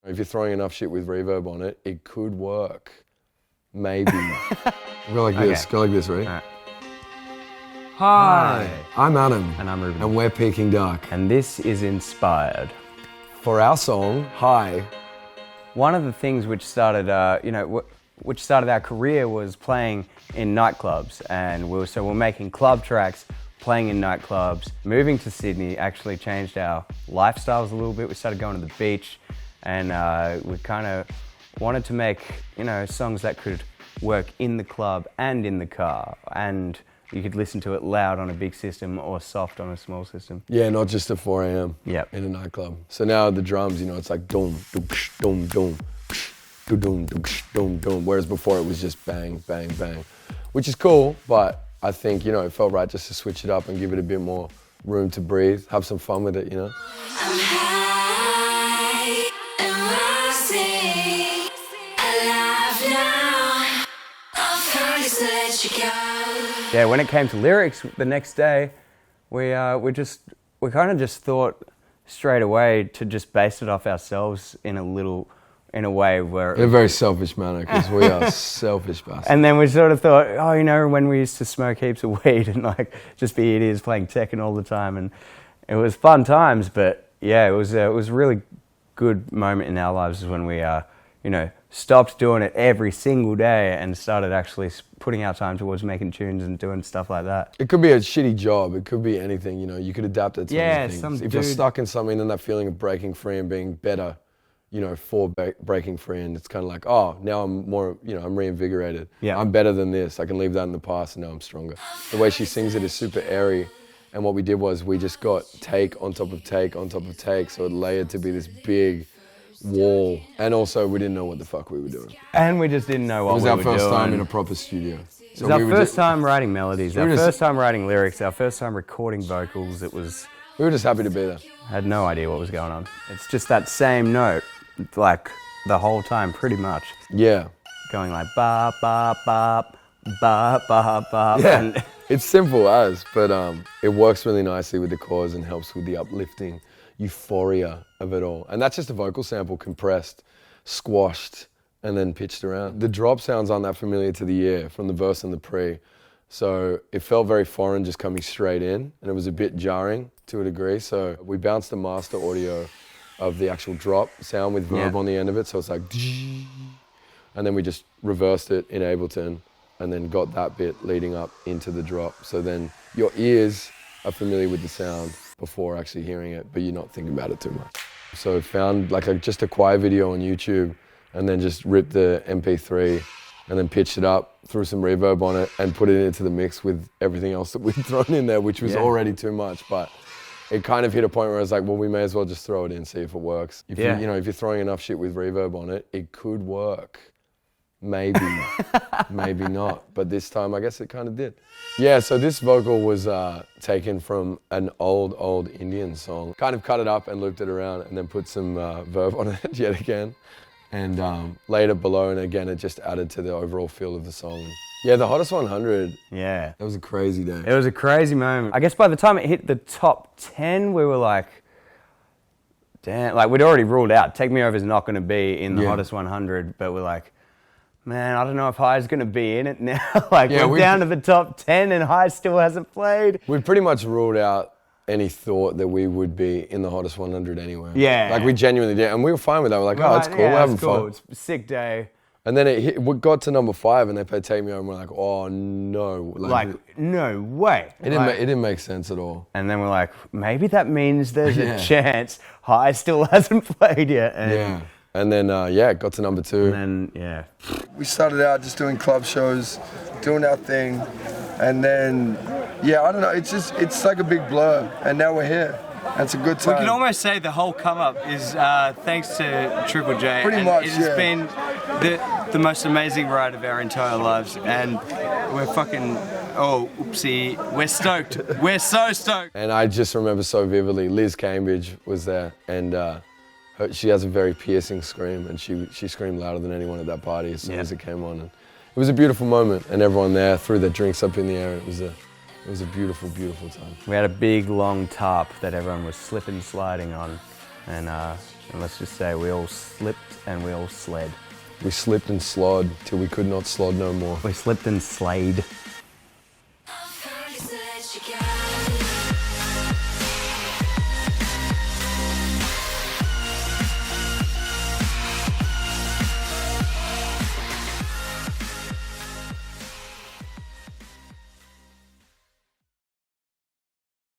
If you're throwing enough shit with reverb on it, it could work. Maybe. Go like this. Go like this, ready? Right. Hi. I'm Adam. And I'm Reuben. And we're Peking Duk. And this is inspired. For our song, Hi. One of the things which started, which started our career was playing in nightclubs, and we're making club tracks, playing in nightclubs. Moving to Sydney actually changed our lifestyles a little bit. We started going to the beach, and we kind of wanted to make, songs that could work in the club and in the car, and you could listen to it loud on a big system or soft on a small system. Yeah, not just at 4 a.m. Yep. In a nightclub. So now the drums, it's like doom, doom, doom, doom, doom, doom, doom, doom. Whereas before it was just bang, bang, bang, which is cool. But I think it felt right just to switch it up and give it a bit more room to breathe, have some fun with it, I'm high and rising, alive now. I'm afraid to let you go. Yeah, when it came to lyrics, the next day, we kind of just thought straight away to just base it off ourselves in a way where... In a very selfish manner, because we are selfish bastards. And then we sort of thought, when we used to smoke heaps of weed and just be idiots playing Tekken all the time, and it was fun times, but yeah, it was a really good moment in our lives when we, stopped doing it every single day and started actually putting our time towards making tunes and doing stuff like that. It could be a shitty job. It could be anything, you could adapt it to other things. If you're stuck in something, then that feeling of breaking free and being better, for breaking free, and it's kind of like, oh, now I'm more, I'm reinvigorated. Yeah. I'm better than this. I can leave that in the past, and now I'm stronger. The way she sings it is super airy, and what we did was we just got take on top of take on top of take, so it layered to be this big wall, and also we didn't know what the fuck we were doing. And we just didn't know what we were doing. It was our first time in a proper studio. It was our first time writing melodies, our first time writing lyrics, our first time recording vocals. We were just happy to be there. I had no idea what was going on. It's just that same note, like the whole time, pretty much. Yeah. Going like ba ba ba ba ba ba. Yeah. And it's simple as, but it works really nicely with the chords and helps with the uplifting euphoria of it all. And that's just a vocal sample compressed, squashed, and then pitched around. The drop sounds aren't that familiar to the ear from the verse and the pre. So it felt very foreign just coming straight in, and it was a bit jarring to a degree. So we bounced the master audio of the actual drop sound with verb on the end of it. So it's like, and then we just reversed it in Ableton and then got that bit leading up into the drop. So then your ears are familiar with the sound before actually hearing it, but you're not thinking about it too much. So found just a choir video on YouTube, and then just ripped the MP3 and then pitched it up, threw some reverb on it, and put it into the mix with everything else that we'd thrown in there, which was already too much. But it kind of hit a point where I was like, well, we may as well just throw it in, see if it works. If you're throwing enough shit with reverb on it, it could work. Maybe, maybe not. But this time, I guess it kind of did. Yeah, so this vocal was taken from an old Indian song. Kind of cut it up and looped it around and then put some verb on it yet again. And laid it below, and again, it just added to the overall feel of the song. Yeah, the Hottest 100. yeah, That was a crazy day. it was a crazy moment. I guess by the time it hit the top 10, we were like, damn, we'd already ruled out Take Me Over's not going to be in the Hottest 100, but we're like, man, I don't know if High's going to be in it now. We're down to the top 10 and High still hasn't played. We pretty much ruled out any thought that we would be in the Hottest 100 anyway. Yeah. We genuinely did, and we were fine with that. We're like, oh, that's cool, we're having fun. It's a sick day. And then we got to number 5 and they played Take Me Over, and we're like, oh no. No way. It didn't make sense at all. And then we're like, maybe that means there's a chance High still hasn't played yet. And then, it got to number 2. And then, We started out just doing club shows, doing our thing. And then, I don't know, it's like a big blur. And now we're here. And it's a good time. We can almost say the whole come up is thanks to Triple J. Pretty much, It has been the most amazing ride of our entire lives. And we're fucking, we're stoked. We're so stoked. And I just remember so vividly, Liz Cambridge was there, and she has a very piercing scream, and she screamed louder than anyone at that party as soon as it came on. And it was a beautiful moment, and everyone there threw their drinks up in the air. It was a beautiful, beautiful time. we had a big long tarp that everyone was slipping sliding on, and And let's just say we all slipped and we all sled. We slipped and slod till we could not slod no more. We slipped and slayed.